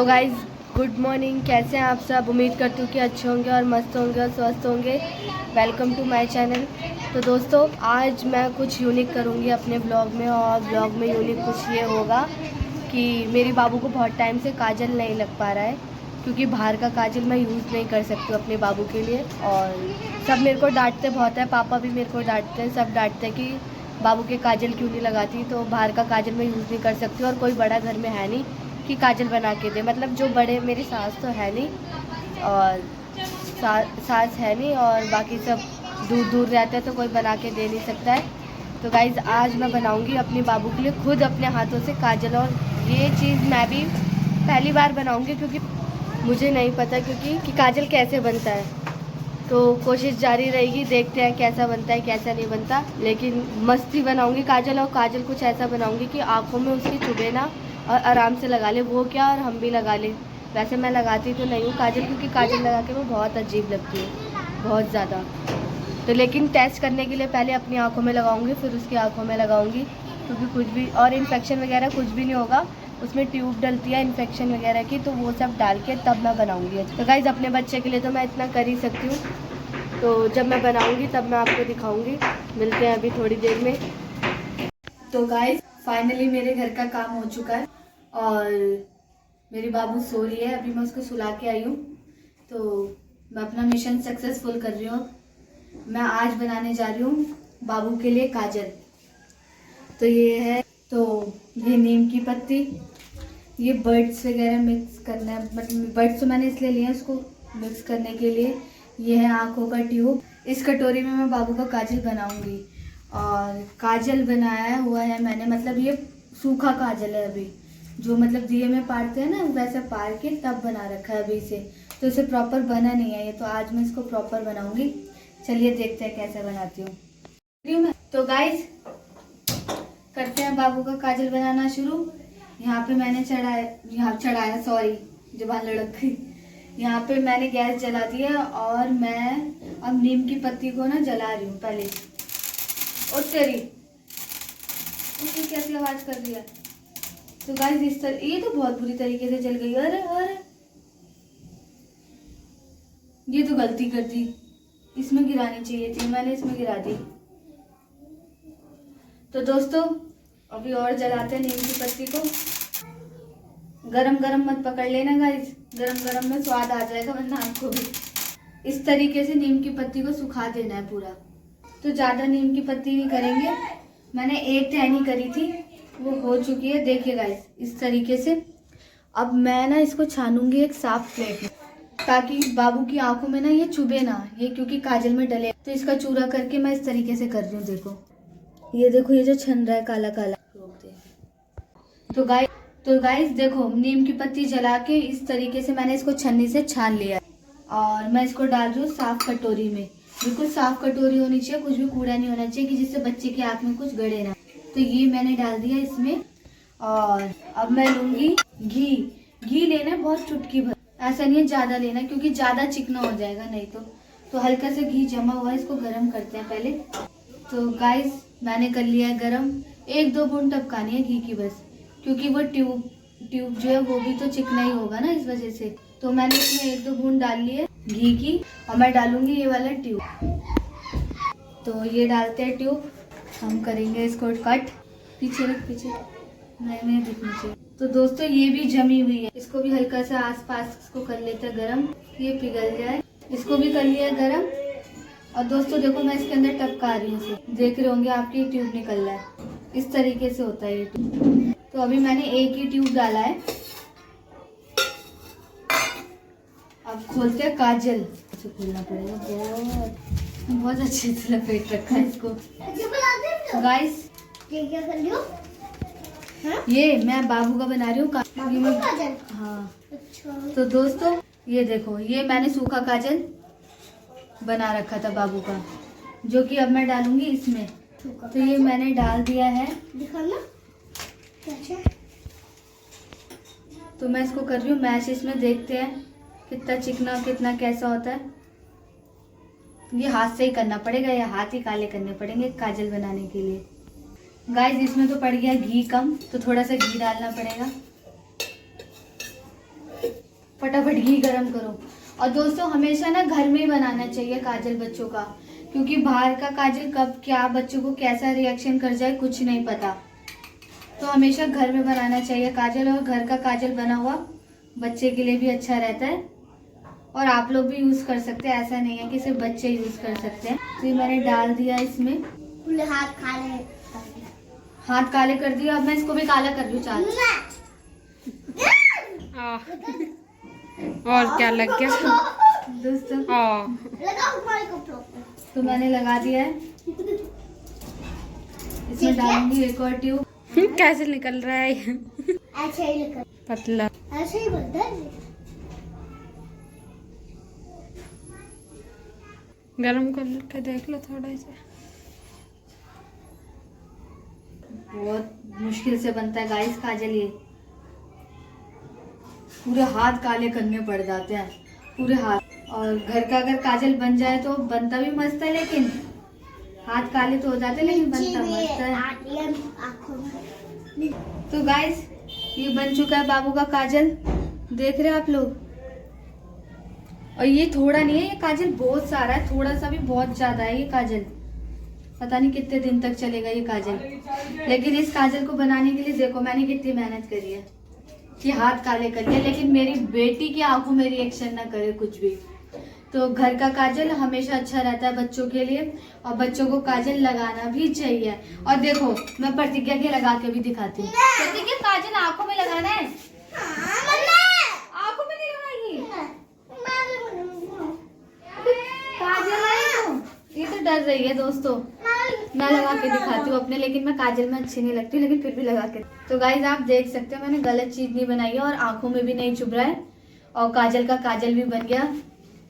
Guys good morning. कैसे हैं आप सब? उम्मीद करती हूँ कि अच्छे होंगे और मस्त होंगे और स्वस्थ होंगे। Welcome to my channel. तो दोस्तों आज मैं कुछ यूनिक करूँगी अपने ब्लॉग में, और ब्लॉग में यूनिक कुछ ये होगा कि मेरे बाबू को बहुत टाइम से काजल नहीं लग पा रहा है, क्योंकि बाहर का काजल मैं यूज़ नहीं कर सकती हूँ अपने बाबू के लिए। और सब मेरे को डांटते बहुत है, पापा भी मेरे को डांटते हैं, सब डांटते हैं कि बाबू के काजल क्यों नहीं लगाती। तो बाहर का काजल मैं यूज़ नहीं कर सकती और कोई बड़ा घर में है नहीं कि काजल बना के दे। मतलब जो बड़े, मेरी सास तो है नहीं और सास है नहीं, और बाकी सब दूर दूर रहते हैं तो कोई बना के दे नहीं सकता है। तो गाइज़ आज मैं बनाऊंगी अपने बाबू के लिए खुद अपने हाथों से काजल, और ये चीज़ मैं भी पहली बार बनाऊंगी क्योंकि मुझे नहीं पता कि काजल कैसे बनता है। तो कोशिश जारी रहेगी, देखते हैं कैसा बनता है कैसा नहीं बनता। लेकिन मस्ती बनाऊंगी काजल, और काजल कुछ ऐसा बनाऊंगी कि आँखों में उसकी चुभे ना और आराम से लगा ले, वो क्या और हम भी लगा ले। वैसे मैं लगाती तो नहीं हूँ काजल, क्योंकि काजल लगा के वो बहुत अजीब लगती है, बहुत ज़्यादा। तो लेकिन टेस्ट करने के लिए पहले अपनी आँखों में लगाऊंगी, फिर उसकी आँखों में लगाऊंगी, क्योंकि कुछ भी और इन्फेक्शन वगैरह कुछ भी नहीं होगा। उसमें ट्यूब डलती है इन्फेक्शन वगैरह की, तो वो सब डाल के तब मैं बनाऊंगी। तो गाइज़ अपने बच्चे के लिए तो मैं इतना कर ही सकती हूँ, तो जब मैं बनाऊंगी तब मैं आपको दिखाऊंगी। मिलते हैं अभी थोड़ी देर में। तो गाइज़ फाइनली मेरे घर का काम हो चुका है और मेरी बाबू सो रही है, अभी मैं उसको सुला के आई हूँ। तो मैं अपना मिशन सक्सेसफुल कर रही हूँ। मैं आज बनाने जा रही हूँ बाबू के लिए काजल। तो ये है, तो ये नीम की पत्ती, ये बर्ड्स वगैरह मिक्स करना है, मतलब बर्ड्स तो मैंने इसलिए लिए हैं इसको मिक्स करने के लिए। ये है आँखों का ट्यूब। इस कटोरी में मैं बाबू का काजल बनाऊंगी। और काजल बनाया हुआ है मैंने, मतलब ये सूखा काजल है अभी, जो मतलब दिए में पारते हैं ना, वैसे पार के तब बना रखा है अभी इसे। तो इसे प्रॉपर बना नहीं है ये, तो आज मैं इसको प्रॉपर बनाऊंगी। चलिए देखते हैं कैसे बनाती हूँ। तो गाइज करते हैं बाबू का काजल बनाना शुरू। यहाँ पे मैंने चढ़ाया सॉरी, जुबान लड़क गई। यहाँ पे मैंने गैस जला दिया और मैं अब नीम की पत्ती को ना जला रही हूँ पहले। और तेरी उसने कैसी आवाज कर दिया। तो गाइस इस तरह, ये तो बहुत बुरी तरीके से जल गई। अरे ये तो गलती कर दी, इसमें गिरानी चाहिए थी, मैंने इसमें गिरा दी। तो दोस्तों अभी और जलाते हैं नीम की पत्ती को। गरम गरम मत पकड़ लेना गाइस, गरम गरम में स्वाद आ जाएगा वरना आपको भी। इस तरीके से नीम की पत्ती को सुखा देना है पूरा। तो ज्यादा नीम की पत्ती नहीं करेंगे, मैंने एक टहनी करी थी, वो हो चुकी है। देखिए गाइस इस तरीके से। अब मैं ना इसको छानूंगी एक साफ प्लेट में, ताकि बाबू की आंखों में ना ये चुभे ना, ये क्योंकि काजल में डले। तो इसका चूरा करके मैं इस तरीके से कर रही हूँ। देखो ये देखो, ये जो छन रहा है काला काला, रोक दे। तो गाइस देखो, नीम की पत्ती जला के इस तरीके से मैंने इसको छन्नी से छान लिया और मैं इसको डाल रही हूँ साफ कटोरी में। बिल्कुल साफ कटोरी होनी चाहिए, कुछ भी कूड़ा नहीं होना चाहिए कि जिससे बच्चे की आंख में कुछ गड़े ना। तो ये मैंने डाल दिया इसमें। और अब मैं लूंगी घी लेना है बहुत चुटकी भर, ऐसा नहीं है ज्यादा लेना, क्योंकि ज्यादा चिकना हो जाएगा नहीं तो हल्का से घी जमा हुआ है, इसको गर्म करते हैं पहले। तो गाइस मैंने कर लिया है गरम, 1-2 बूंद टपकानी है घी की बस, क्योंकि वो ट्यूब जो है वो भी तो चिकना ही होगा ना, इस वजह से। तो मैंने इसमें 1-2 बूंद डाल ली है घी की, और मैं डालूंगी ये वाला ट्यूब। तो ये डालते हैं ट्यूब, हम करेंगे इसको कट। पीछे रख, पीछे नहीं दिखनी चाहिए। तो दोस्तों ये भी जमी हुई है, इसको भी हल्का सा आसपास इसको कर लेते हैं गरम, ये पिघल जाए। इसको भी कर लिया गरम। और दोस्तों देखो मैं इसके अंदर टपका रही हूँ इसे, देख रहे होंगे आपकी ट्यूब निकल रहा है, इस तरीके से होता है ये ट्यूब। तो अभी मैंने एक ही ट्यूब डाला है। अब खोलते हैं काजल, इसे खोलना पड़ेगा, बहुत अच्छे से लपेट रखा है इसको। गाइस क्या कर रही हो? ये मैं बाबू का बना रही हूँ काजल। हाँ अच्छा। तो दोस्तों ये देखो, ये मैंने सूखा काजल बना रखा था बाबू का, जो कि अब मैं डालूंगी इसमें। तो ये मैंने डाल दिया है, दिखाना कैसे। तो मैं इसको कर रही हूँ मैश इसमें, देखते हैं कितना चिकना कितना कैसा होता है। ये हाथ से ही करना पड़ेगा, या हाथ ही काले करने पड़ेंगे काजल बनाने के लिए। गाइस इसमें तो पड़ गया घी कम, तो थोड़ा सा घी डालना पड़ेगा। फटाफट घी गरम करो। और दोस्तों हमेशा ना घर में ही बनाना चाहिए काजल बच्चों का, क्योंकि बाहर का काजल कब क्या बच्चों को कैसा रिएक्शन कर जाए कुछ नहीं पता। तो हमेशा घर में बनाना चाहिए काजल, और घर का काजल बना हुआ बच्चे के लिए भी अच्छा रहता है और आप लोग भी यूज कर सकते हैं। ऐसा नहीं है कि सिर्फ बच्चे यूज कर सकते हैं। तो ये मैंने डाल दिया इसमें। पूरे हाथ काले हाथ काले कर दिया, अब मैं इसको भी काला कर रही हूँ। चाल और क्या लग गया दोस्तों, लगाओ हमारे कपड़ों पे। तो मैंने लगा दिया है। इसमें डालूंगी एक और ट्यूब। कैसे निकल रहा है ऐसे ही लगा, पतला। ऐसे ही बनता है। गरम कर के देख लो थोड़ा सा। बहुत मुश्किल से बनता है गाइस काजल। ये पूरे हाथ काले करने पड़ जाते हैं, पूरे हाथ। और घर का अगर काजल बन जाए तो बनता भी मस्त है, लेकिन हाथ काले तो हो जाते हैं, लेकिन बनता मस्त है। आँखों में। तो गाइस ये बन चुका है बाबू का काजल, देख रहे हैं आप लोग। और ये थोड़ा नहीं है, ये काजल बहुत सारा है, थोड़ा सा भी बहुत ज्यादा है ये काजल। पता नहीं कितने दिन तक चलेगा ये काजल। लेकिन इस काजल को बनाने के लिए देखो मैंने कितनी मेहनत करी है कि हाथ काले कर लिए, लेकिन मेरी बेटी की आंखों में रिएक्शन ना करे कुछ भी। तो घर का काजल हमेशा अच्छा रहता है बच्चों के लिए, और बच्चों को काजल लगाना भी चाहिए। और देखो मैं प्रतिज्ञा के लगा के भी दिखाती हूँ। प्रतिज्ञा काजल आंखों में लगाना है, आंखों में नहीं लगाएगी। काजल है तो ये तो डर रही है दोस्तों। मैं लगा के दिखाती हूँ अपने, लेकिन मैं काजल में अच्छी नहीं लगती, लेकिन फिर भी लगा के। तो गाइज आप देख सकते हो मैंने गलत चीज नहीं बनाई है, और आंखों में भी नहीं चुभ रहा है, और काजल का काजल भी बन गया।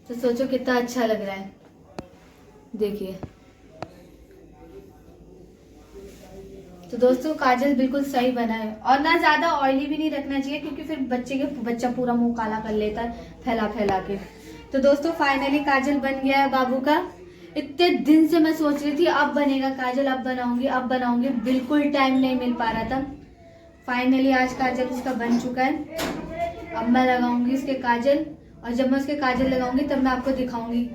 तो सोचो कितना अच्छा लग रहा है, देखिए। तो दोस्तों काजल बिल्कुल सही बना है, और ना ज्यादा ऑयली भी नहीं रखना चाहिए, क्योंकि फिर बच्चा पूरा मुंह काला कर लेता है फैला फैला के। तो दोस्तों फाइनली काजल बन गया है बाबू का। इतने दिन से मैं सोच रही थी अब बनेगा काजल, अब बनाऊंगी, बिल्कुल टाइम नहीं मिल पा रहा था। फाइनली आज काजल उसका बन चुका है। अब मैं लगाऊंगी इसके काजल, और जब मैं उसके काजल लगाऊंगी तब मैं आपको दिखाऊंगी।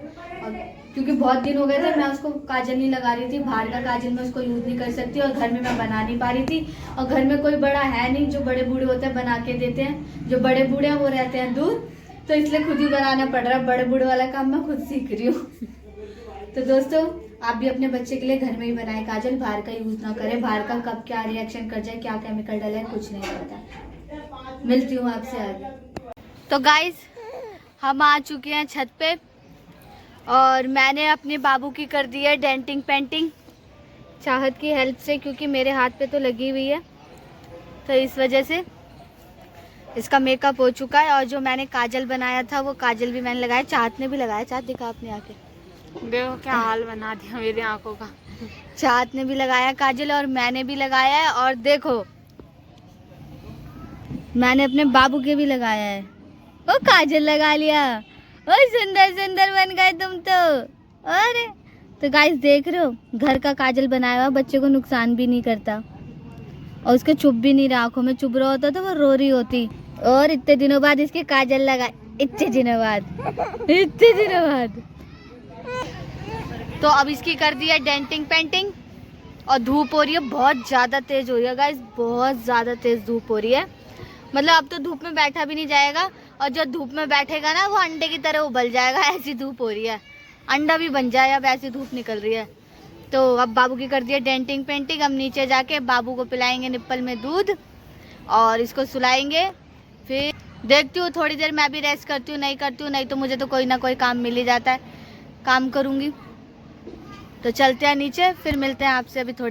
और क्योंकि बहुत दिन हो गए थे मैं उसको काजल नहीं लगा रही थी, बाहर का काजल मैं उसको यूज नहीं कर सकती, और घर में मैं बना नहीं पा रही थी। और घर में कोई बड़ा है नहीं, जो बड़े बूढ़े होते हैं बना के देते हैं। जो बड़े बूढ़े हैं वो रहते हैं दूर, तो इसलिए खुद ही बनाना पड़ रहा है। बड़े बूढ़े वाला काम मैं खुद सीख रही हूँ। तो दोस्तों आप भी अपने बच्चे के लिए घर में ही बनाए काजल, बाहर का यूज ना करें। बाहर का कब क्या रिएक्शन कर जाए, क्या केमिकल डाले, कुछ नहीं पता। मिलती हूँ आपसे आगे। तो गाइस हम आ चुके हैं छत पे, और मैंने अपने बाबू की कर दी है डेंटिंग पेंटिंग चाहत की हेल्प से, क्योंकि मेरे हाथ पे तो लगी हुई है, तो इस वजह से इसका मेकअप हो चुका है। और जो मैंने काजल बनाया था वो काजल भी मैंने लगाया, चाहत ने भी लगाया। चाहत दिखा अपने आके, देखो क्या हाल बना दिया मेरी आंखों का। चाहत ने भी लगाया काजल, और मैंने भी लगाया है। और देखो मैंने अपने बाबू के भी लगाया है। ओ काजल लगा लिया, ओ सुंदर सुंदर बन गए तुम तो। अरे तो गाइस देख रहे हो घर का काजल बनाया हुआ बच्चे को नुकसान भी नहीं करता, और उसके चुभ भी नहीं रहा। आंखों में चुभ रहा होता तो वो रो रही होती। और इतने दिनों बाद इसके काजल लगा, इतने दिनों बाद। तो अब इसकी कर दी है डेंटिंग पेंटिंग, और धूप हो रही है, बहुत ज़्यादा तेज़ हो रही है गाइस, बहुत ज़्यादा तेज़ धूप हो रही है। मतलब अब तो धूप में बैठा भी नहीं जाएगा, और जो धूप में बैठेगा ना वो अंडे की तरह उबल जाएगा, ऐसी धूप हो रही है। अंडा भी बन जाए, अब ऐसी धूप निकल रही है। तो अब बाबू की कर दी है डेंटिंग पेंटिंग। अब नीचे जाके बाबू को पिलाएंगे निप्पल में दूध, और इसको सुलाएंगे। फिर देखती हूँ थोड़ी देर मैं भी रेस्ट करती हूँ, नहीं तो मुझे तो कोई ना कोई काम मिल ही जाता है, काम करूँगी। तो चलते हैं नीचे, फिर मिलते हैं आपसे अभी थोड़ी